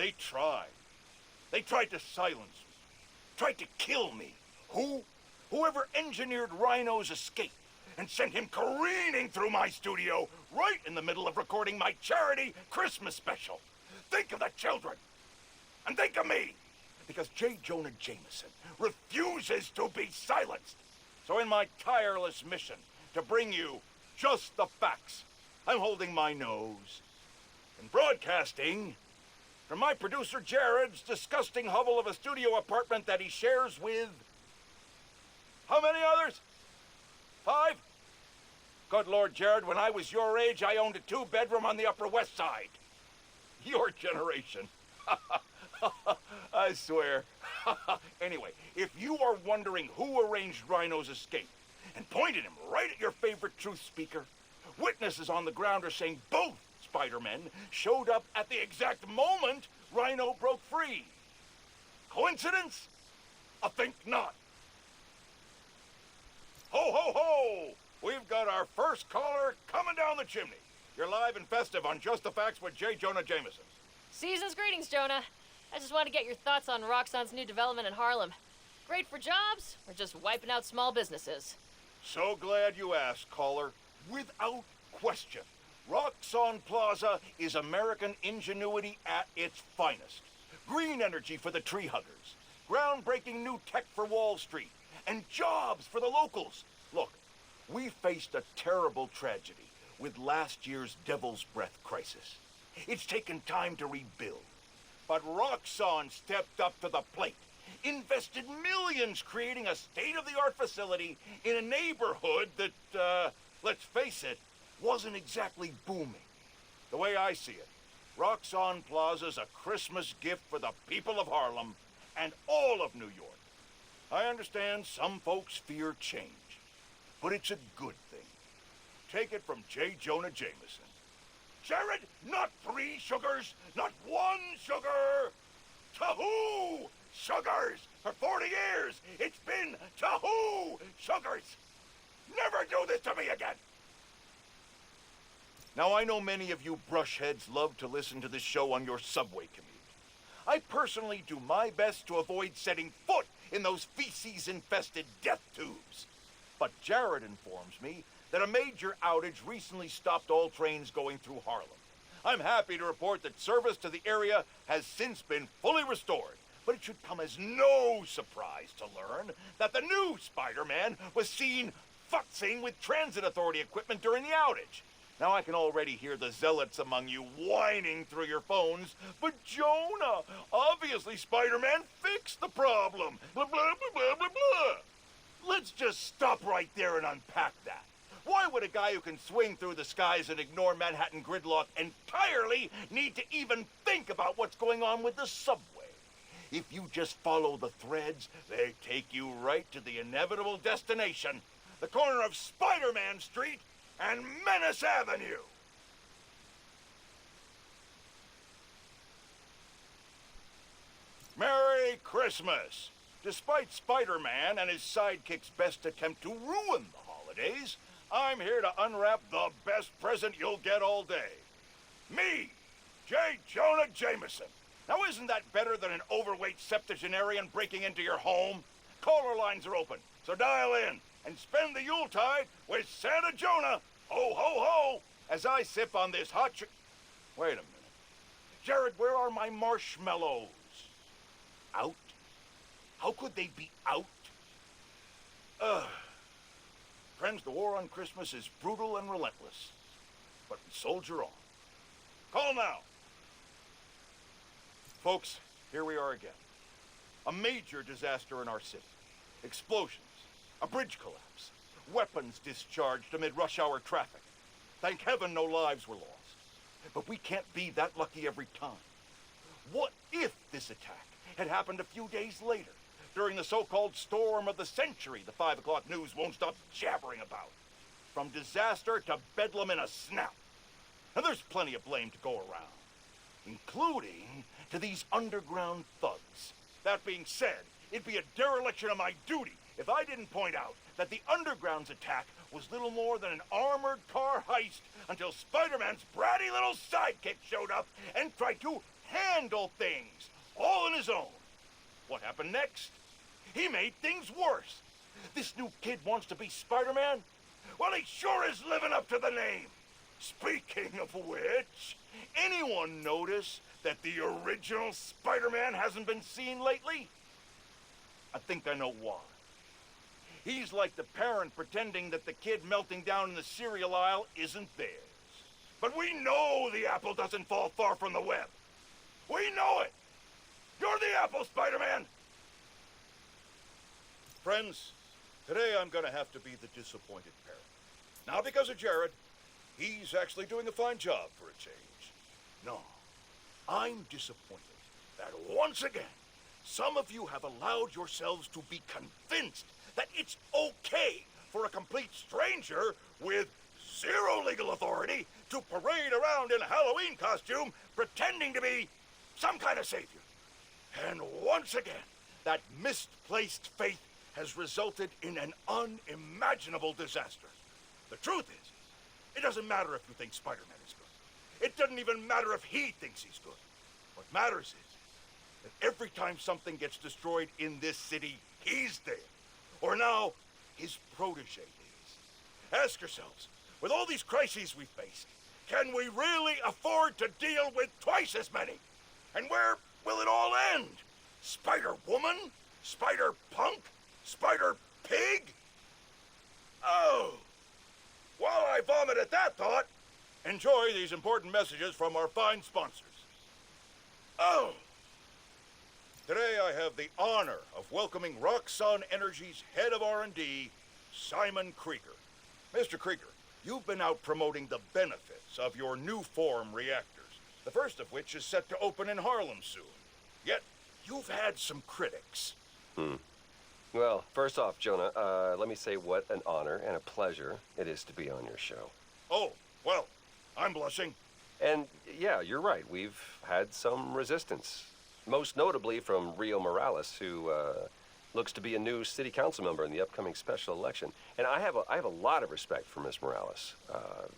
They tried. They tried to silence me. Tried to kill me. Who? Whoever engineered Rhino's escape and sent him careening through my studio right in the middle of recording my charity Christmas special. Think of the children. And think of me. Because J.J.J. Jameson refuses to be silenced. So in my tireless mission to bring you just the facts, I'm holding my nose. And broadcasting from my producer Jared's disgusting hovel of a studio apartment that he shares with... how many others? 5? Good Lord, Jared, when I was your age, I owned a 2-bedroom on the Upper West Side. Your generation. I swear. Anyway, if you are wondering who arranged Rhino's escape and pointed him right at your favorite truth speaker, witnesses on the ground are saying both Spider-Men showed up at the exact moment Rhino broke free. Coincidence? I think not. Ho, ho, ho! We've got our first caller coming down the chimney. You're live and festive on Just the Facts with J.J.J. Jameson. Season's greetings, Jonah. I just want to get your thoughts on Roxxon's new development in Harlem. Great for jobs, or just wiping out small businesses? So glad you asked, caller. Without question, Roxxon Plaza is American ingenuity at its finest. Green energy for the tree huggers, groundbreaking new tech for Wall Street, and jobs for the locals. Look, we faced a terrible tragedy with last year's Devil's Breath crisis. It's taken time to rebuild. But Roxxon stepped up to the plate, invested millions creating a state-of-the-art facility in a neighborhood that, let's face it, wasn't exactly booming. The way I see it, Roxxon Plaza's a Christmas gift for the people of Harlem and all of New York. I understand some folks fear change, but it's a good thing. Take it from J.J.J. Jameson. Jared, not 3 sugars, not 1 sugar. Tahoo sugars. For 40 years, it's been Tahoo sugars. Never do this to me again. Now, I know many of you brushheads love to listen to this show on your subway commute. I personally do my best to avoid setting foot in those feces-infested death tubes. But Jared informs me that a major outage recently stopped all trains going through Harlem. I'm happy to report that service to the area has since been fully restored, but it should come as no surprise to learn that the new Spider-Man was seen futzing with transit authority equipment during the outage. Now I can already hear the zealots among you whining through your phones, but Jonah, obviously Spider-Man fixed the problem. Blah, blah, blah, blah, blah, blah. Let's just stop right there and unpack that. Why would a guy who can swing through the skies and ignore Manhattan gridlock entirely need to even think about what's going on with the subway? If you just follow the threads, they take you right to the inevitable destination, the corner of Spider-Man Street and Menace Avenue. Merry Christmas! Despite Spider-Man and his sidekick's best attempt to ruin the holidays, I'm here to unwrap the best present you'll get all day. Me, J.J.J. Jameson. Now isn't that better than an overweight septuagenarian breaking into your home? Caller lines are open, so dial in and spend the Yuletide with Santa Jonah. Ho, ho, ho! As I sip on this hot Wait a minute. Jared, where are my marshmallows? Out? How could they be out? Friends, the war on Christmas is brutal and relentless. But we soldier on. Call now. Folks, here we are again. A major disaster in our city. Explosions, a bridge collapse, weapons discharged amid rush hour traffic. Thank heaven no lives were lost. But we can't be that lucky every time. What if this attack had happened a few days later, during the so-called storm of the century the 5 o'clock news won't stop jabbering about? From disaster to bedlam in a snap. And there's plenty of blame to go around, including to these underground thugs. That being said, it'd be a dereliction of my duty if I didn't point out that the Underground's attack was little more than an armored car heist until Spider-Man's bratty little sidekick showed up and tried to handle things, all on his own. What happened next? He made things worse. This new kid wants to be Spider-Man? Well, he sure is living up to the name. Speaking of which, anyone notice that the original Spider-Man hasn't been seen lately? I think I know why. He's like the parent pretending that the kid melting down in the cereal aisle isn't theirs. But we know the apple doesn't fall far from the web. We know it. You're the apple, Spider-Man. Friends, today I'm gonna have to be the disappointed parent. Not because of Jared. He's actually doing a fine job for a change. No, I'm disappointed that once again, some of you have allowed yourselves to be convinced that it's okay for a complete stranger with zero legal authority to parade around in a Halloween costume pretending to be some kind of savior. And once again, that misplaced faith has resulted in an unimaginable disaster. The truth is, it doesn't matter if you think Spider-Man is good. It doesn't even matter if he thinks he's good. What matters is that every time something gets destroyed in this city, he's there. Or now, his protege is. Ask yourselves, with all these crises we've faced, can we really afford to deal with twice as many? And where will it all end? Spider-Woman? Spider-Punk? Spider-Pig? Oh! While I vomit at that thought, enjoy these important messages from our fine sponsors. Oh! Today I have the honor of welcoming Roxxon Energy's head of R&D, Simon Krieger. Mr. Krieger, you've been out promoting the benefits of your new form reactors, the first of which is set to open in Harlem soon. Yet, you've had some critics. Well, first off, Jonah, let me say what an honor and a pleasure it is to be on your show. Oh, well, I'm blushing. And yeah, you're right. We've had some resistance, most notably from Rio Morales, who looks to be a new city council member in the upcoming special election. And I have a lot of respect for Miss Morales.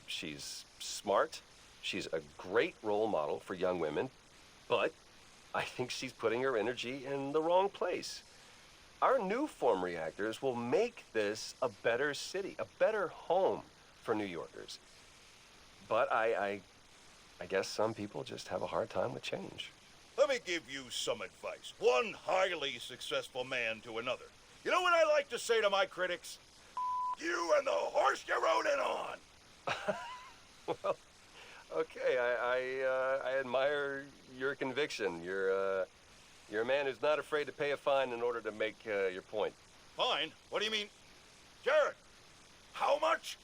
She's smart. She's a great role model for young women, but I think she's putting her energy in the wrong place. Our new form reactors will make this a better city, a better home for New Yorkers. But I guess some people just have a hard time with change. Let me give you some advice. One highly successful man to another. You know what I like to say to my critics? You and the horse you rode in on! Well, okay, I admire your conviction. You're a man who's not afraid to pay a fine in order to make your point. Fine? What do you mean? Jared, how much?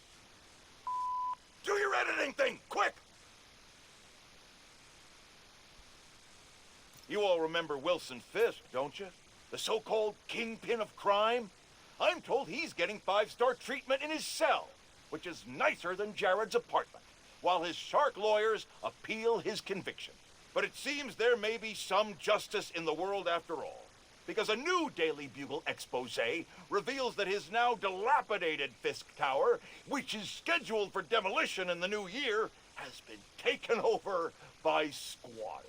Do your editing thing, quick! You all remember Wilson Fisk, don't you? The so-called kingpin of crime? I'm told he's getting 5-star treatment in his cell, which is nicer than Jared's apartment, while his shark lawyers appeal his conviction. But it seems there may be some justice in the world after all, because a new Daily Bugle expose reveals that his now dilapidated Fisk Tower, which is scheduled for demolition in the new year, has been taken over by squatters.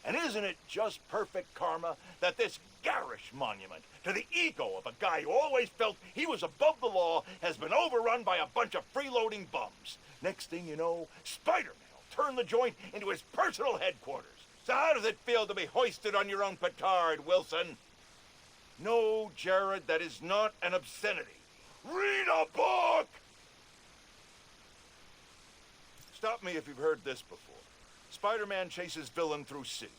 And isn't it just perfect karma that this garish monument to the ego of a guy who always felt he was above the law has been overrun by a bunch of freeloading bums? Next thing you know, Spider-Man will turn the joint into his personal headquarters. So how does it feel to be hoisted on your own petard, Wilson? No, Jared, that is not an obscenity. Read a book! Stop me if you've heard this before. Spider-Man chases villain through city.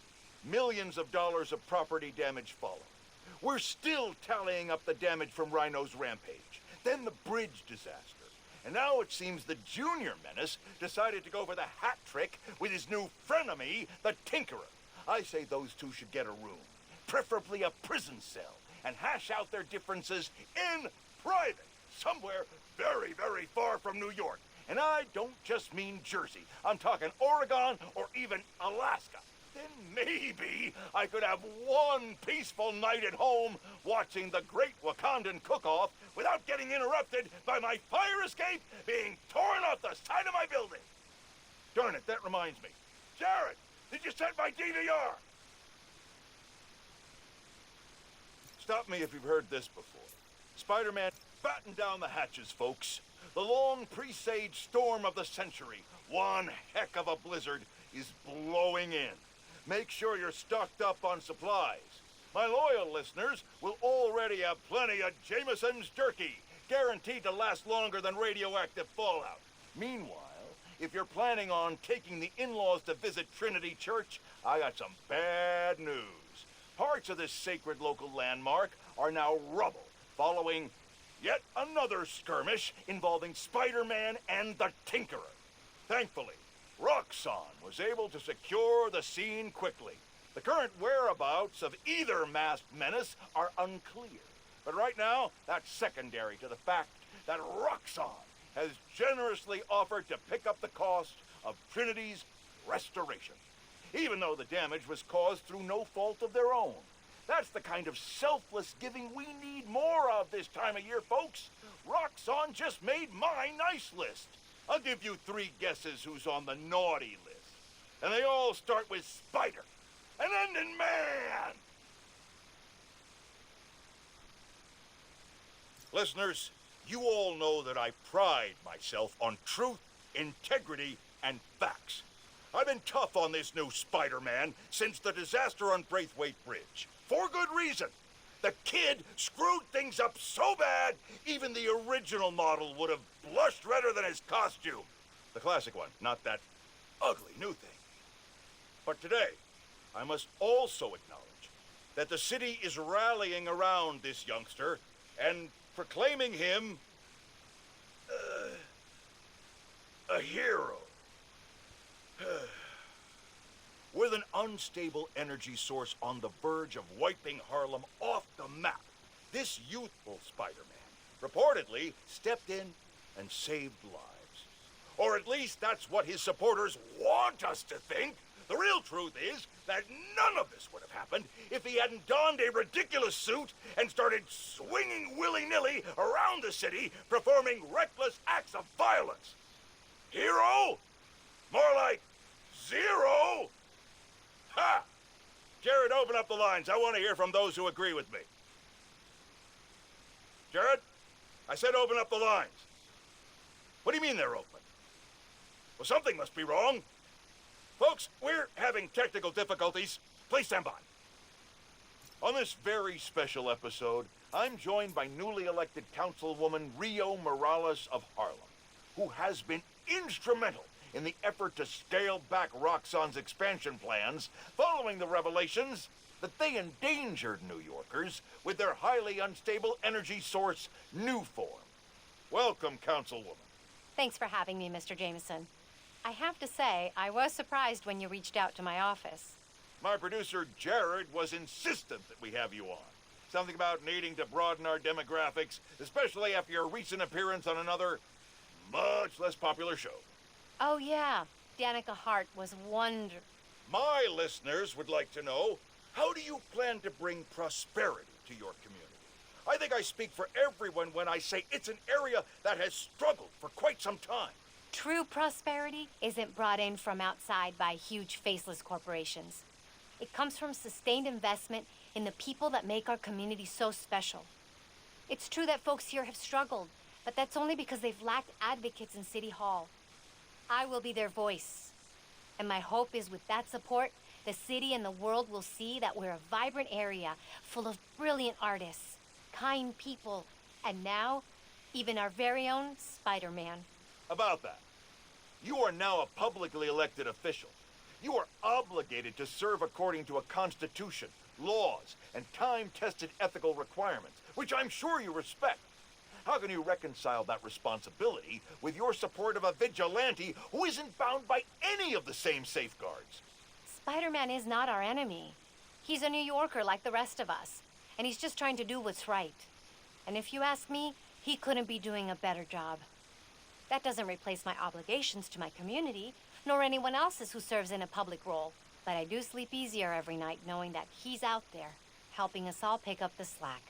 Millions of dollars of property damage follow. We're still tallying up the damage from Rhino's rampage. Then the bridge disaster. And now it seems the Junior Menace decided to go for the hat trick with his new frenemy, the Tinkerer. I say those two should get a room, preferably a prison cell, and hash out their differences in private, somewhere very, very far from New York. And I don't just mean Jersey. I'm talking Oregon or even Alaska. Then maybe I could have one peaceful night at home watching the Great Wakandan Cook-Off without getting interrupted by my fire escape being torn off the side of my building. Darn it, that reminds me. Jared, Did you set my DVR? Stop me if you've heard this before. Spider-Man, batten down the hatches, folks. The long presaged storm of the century, one heck of a blizzard, is blowing in. Make sure you're stocked up on supplies. My loyal listeners will already have plenty of Jameson's jerky, guaranteed to last longer than radioactive fallout. Meanwhile, if you're planning on taking the in-laws to visit Trinity Church, I got some bad news. Parts of this sacred local landmark are now rubble, following yet another skirmish involving Spider-Man and the Tinkerer. Thankfully, Roxxon was able to secure the scene quickly. The current whereabouts of either masked menace are unclear. But right now, that's secondary to the fact that Roxxon has generously offered to pick up the cost of Trinity's restoration, even though the damage was caused through no fault of their own. That's the kind of selfless giving we need more of this time of year, folks. Roxxon just made my nice list. I'll give you 3 guesses who's on the naughty list. And they all start with Spider, and end in Man. Listeners, you all know that I pride myself on truth, integrity, and facts. I've been tough on this new Spider-Man since the disaster on Braithwaite Bridge. For good reason. The kid screwed things up so bad, even the original model would have blushed redder than his costume. The classic one, not that ugly new thing. But today, I must also acknowledge that the city is rallying around this youngster and proclaiming him a hero. With an unstable energy source on the verge of wiping Harlem off the map, this youthful Spider-Man reportedly stepped in and saved lives. Or at least that's what his supporters want us to think. The real truth is that none of this would have happened if he hadn't donned a ridiculous suit and started swinging willy-nilly around the city, performing reckless acts of violence. Hero? More like zero? Ha! Jared, open up the lines. I want to hear from those who agree with me. Jared? I said open up the lines. What do you mean they're open? Well, something must be wrong. Folks, we're having technical difficulties. Please stand by. On this very special episode, I'm joined by newly elected Councilwoman Rio Morales of Harlem, who has been instrumental in the effort to scale back Roxxon's expansion plans following the revelations that they endangered New Yorkers with their highly unstable energy source, Nuform. Welcome, Councilwoman. Thanks for having me, Mr. Jameson. I have to say, I was surprised when you reached out to my office. My producer, Jared, was insistent that we have you on. Something about needing to broaden our demographics, especially after your recent appearance on another, much less popular show. Oh, yeah. Danica Hart was wonderful. My listeners would like to know, how do you plan to bring prosperity to your community? I think I speak for everyone when I say it's an area that has struggled for quite some time. True prosperity isn't brought in from outside by huge faceless corporations. It comes from sustained investment in the people that make our community so special. It's true that folks here have struggled, but that's only because they've lacked advocates in City Hall. I will be their voice. And my hope is with that support, the city and the world will see that we're a vibrant area full of brilliant artists, kind people, and now, even our very own Spider-Man. About that, you are now a publicly elected official. You are obligated to serve according to a constitution, laws, and time-tested ethical requirements, which I'm sure you respect. How can you reconcile that responsibility with your support of a vigilante who isn't bound by any of the same safeguards? Spider-Man is not our enemy. He's a New Yorker like the rest of us, and he's just trying to do what's right. And if you ask me, he couldn't be doing a better job. That doesn't replace my obligations to my community, nor anyone else's who serves in a public role. But I do sleep easier every night knowing that he's out there, helping us all pick up the slack.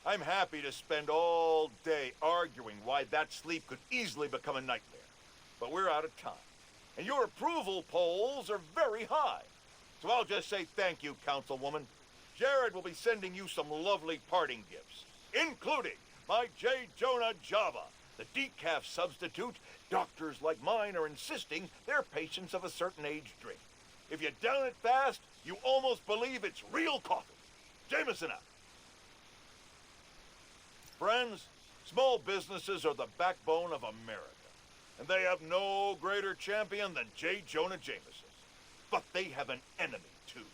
I'm happy to spend all day arguing why that sleep could easily become a nightmare. But we're out of time. And your approval polls are very high. So I'll just say thank you, Councilwoman. Jared will be sending you some lovely parting gifts, including my J. Jonah Java, the decaf substitute doctors like mine are insisting their patients of a certain age drink. If you down it fast, you almost believe it's real coffee. Jameson out. Friends, small businesses are the backbone of America, and they have no greater champion than J. Jonah Jameson. But they have an enemy, too.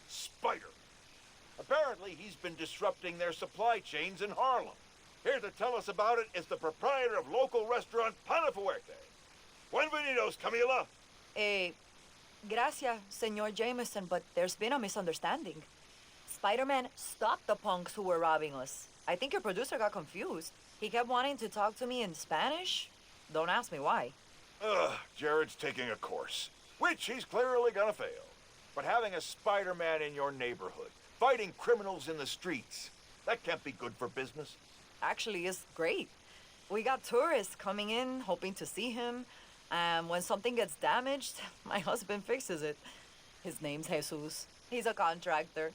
Spider. Apparently, he's been disrupting their supply chains in Harlem. Here to tell us about it is the proprietor of local restaurant Pana Fuerte. Buenvenidos, Camila. Gracias, Senor Jameson, but there's been a misunderstanding. Spider-Man stopped the punks who were robbing us. I think your producer got confused. He kept wanting to talk to me in Spanish. Don't ask me why. Jared's taking a course, which he's clearly gonna fail. But having a Spider-Man in your neighborhood, fighting criminals in the streets, that can't be good for business. Actually, it's great. We got tourists coming in, hoping to see him. And when something gets damaged, my husband fixes it. His name's Jesus. He's a contractor.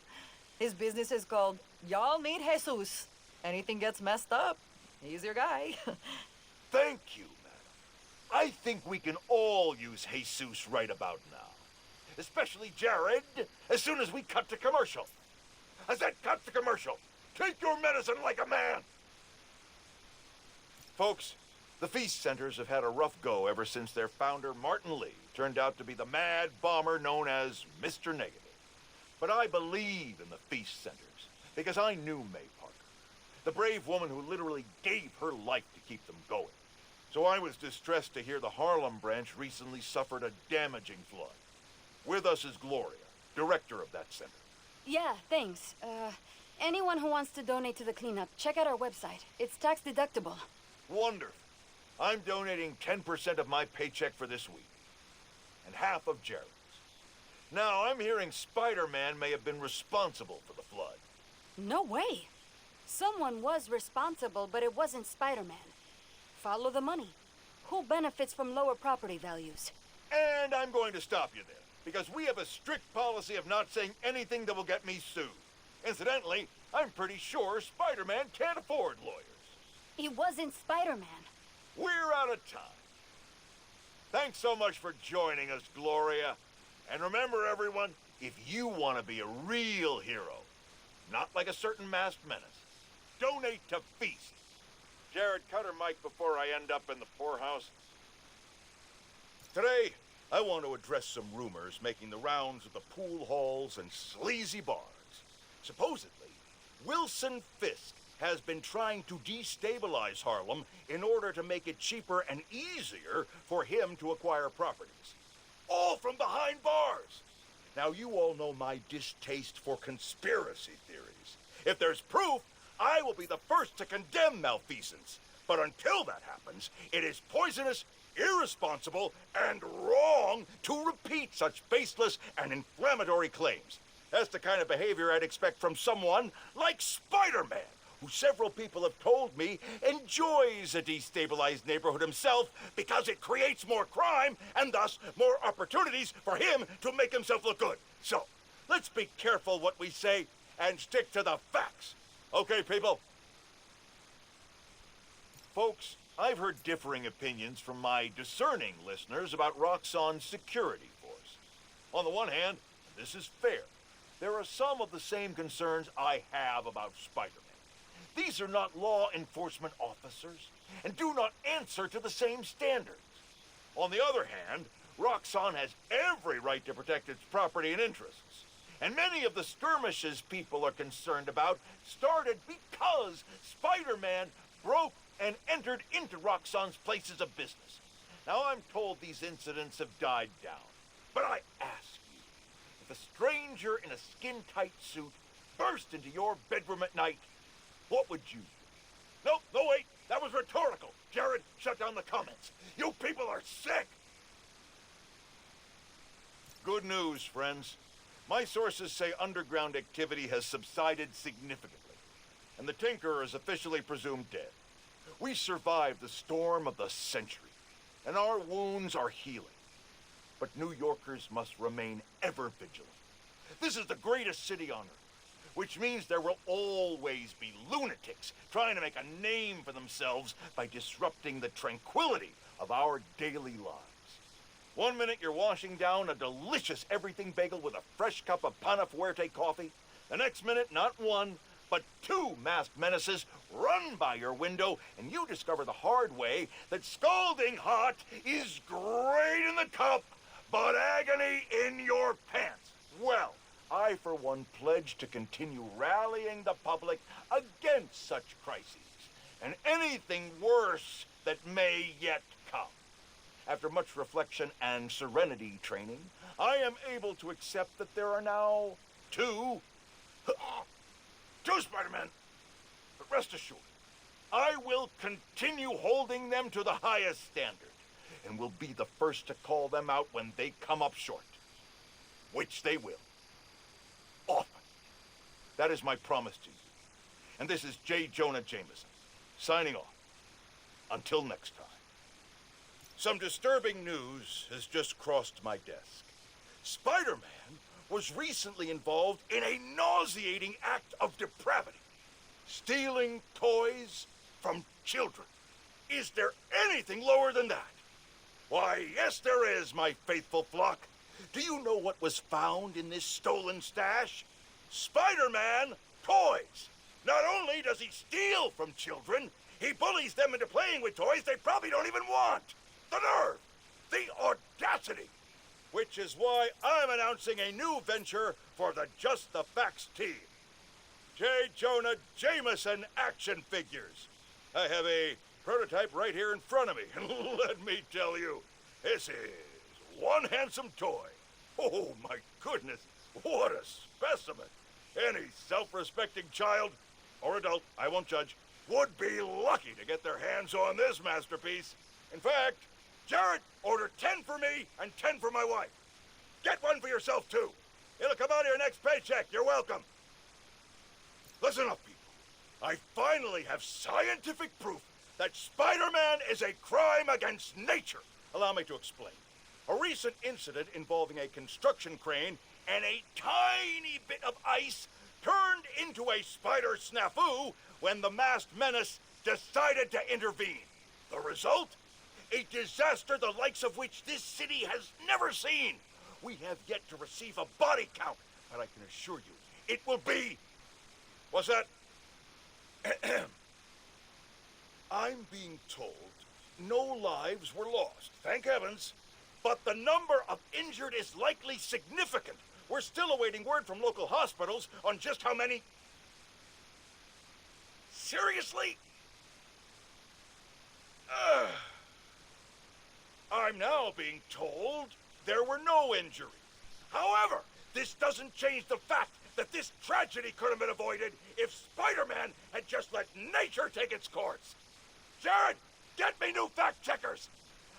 His business is called Y'all Meet Jesus. Anything gets messed up, he's your guy. Thank you, madam. I think we can all use Jesus right about now. Especially Jared, as soon as we cut to commercial. I said cut to commercial. Take your medicine like a man. Folks, the feast centers have had a rough go ever since their founder, Martin Lee, turned out to be the mad bomber known as Mr. Negative. But I believe in the feast centers because I knew May Parker, the brave woman who literally gave her life to keep them going. So I was distressed to hear the Harlem branch recently suffered a damaging flood. With us is Gloria, director of that center. Yeah, thanks. Anyone who wants to donate to the cleanup, check out our website. It's tax deductible. Wonderful. I'm donating 10% of my paycheck for this week, and half of Jared's. Now, I'm hearing Spider-Man may have been responsible for the flood. No way. Someone was responsible, but it wasn't Spider-Man. Follow the money. Who benefits from lower property values? And I'm going to stop you there, because we have a strict policy of not saying anything that will get me sued. Incidentally, I'm pretty sure Spider-Man can't afford lawyers. He wasn't Spider-Man. We're out of time. Thanks so much for joining us, Gloria. And remember, everyone, if you want to be a real hero, not like a certain masked menace, donate to Feast. Jared, cut her mic before I end up in the poorhouse. Today, I want to address some rumors making the rounds of the pool halls and sleazy bars. Supposedly, Wilson Fisk has been trying to destabilize Harlem in order to make it cheaper and easier for him to acquire properties. All from behind bars. Now, you all know my distaste for conspiracy theories. If there's proof, I will be the first to condemn malfeasance. But until that happens, it is poisonous, irresponsible, and wrong to repeat such baseless and inflammatory claims. That's the kind of behavior I'd expect from someone like Spider-Man, who several people have told me enjoys a destabilized neighborhood himself because it creates more crime and thus more opportunities for him to make himself look good. So, let's be careful what we say and stick to the facts. Okay, people? Folks, I've heard differing opinions from my discerning listeners about Roxxon's security force. On the one hand, this is fair. There are some of the same concerns I have about Spider-Man. These are not law enforcement officers and do not answer to the same standards. On the other hand, Roxxon has every right to protect its property and interests. And many of the skirmishes people are concerned about started because Spider-Man broke and entered into Roxxon's places of business. Now, I'm told these incidents have died down. But I ask you, if a stranger in a skin-tight suit burst into your bedroom at night, what would you do? No, wait, that was rhetorical. Jared, shut down the comments. You people are sick. Good news, friends. My sources say underground activity has subsided significantly, and the Tinker is officially presumed dead. We survived the storm of the century, and our wounds are healing. But New Yorkers must remain ever vigilant. This is the greatest city on Earth, which means there will always be lunatics trying to make a name for themselves by disrupting the tranquility of our daily lives. One minute you're washing down a delicious everything bagel with a fresh cup of Pana Fuerte coffee. The next minute, not one, but two masked menaces run by your window, and you discover the hard way that scalding hot is great in the cup, but agony in your pants. Well, I, for one, pledge to continue rallying the public against such crises, and anything worse that may yet come. After much reflection and serenity training, I am able to accept that there are now two Spider-Men. But rest assured, I will continue holding them to the highest standard, and will be the first to call them out when they come up short. Which they will. Often. That is my promise to you. And this is J. Jonah Jameson, signing off. Until next time. Some disturbing news has just crossed my desk. Spider-Man was recently involved in a nauseating act of depravity. Stealing toys from children. Is there anything lower than that? Why, yes there is, my faithful flock. Do you know what was found in this stolen stash? Spider-Man toys. Not only does he steal from children, he bullies them into playing with toys they probably don't even want. The nerve! The audacity! Which is why I'm announcing a new venture for the Just the Facts team. J. Jonah Jameson action figures. I have a prototype right here in front of me, and let me tell you, this is one handsome toy. Oh my goodness, what a specimen. Any self-respecting child, or adult, I won't judge, would be lucky to get their hands on this masterpiece. In fact, Jared, order 10 for me and 10 for my wife. Get one for yourself, too. It'll come out of your next paycheck. You're welcome. Listen up, people. I finally have scientific proof that Spider-Man is a crime against nature. Allow me to explain. A recent incident involving a construction crane and a tiny bit of ice turned into a spider snafu when the masked menace decided to intervene. The result? A disaster the likes of which this city has never seen. We have yet to receive a body count, but I can assure you, it will be... What's that? I'm being told no lives were lost, thank heavens, but the number of injured is likely significant. We're still awaiting word from local hospitals on just how many... Seriously? I'm now being told there were no injuries. However, this doesn't change the fact that this tragedy could have been avoided if Spider-Man had just let nature take its course. Jared, get me new fact checkers.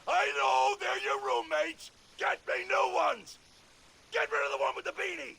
I know they're your roommates. Get me new ones. Get rid of the one with the beanie.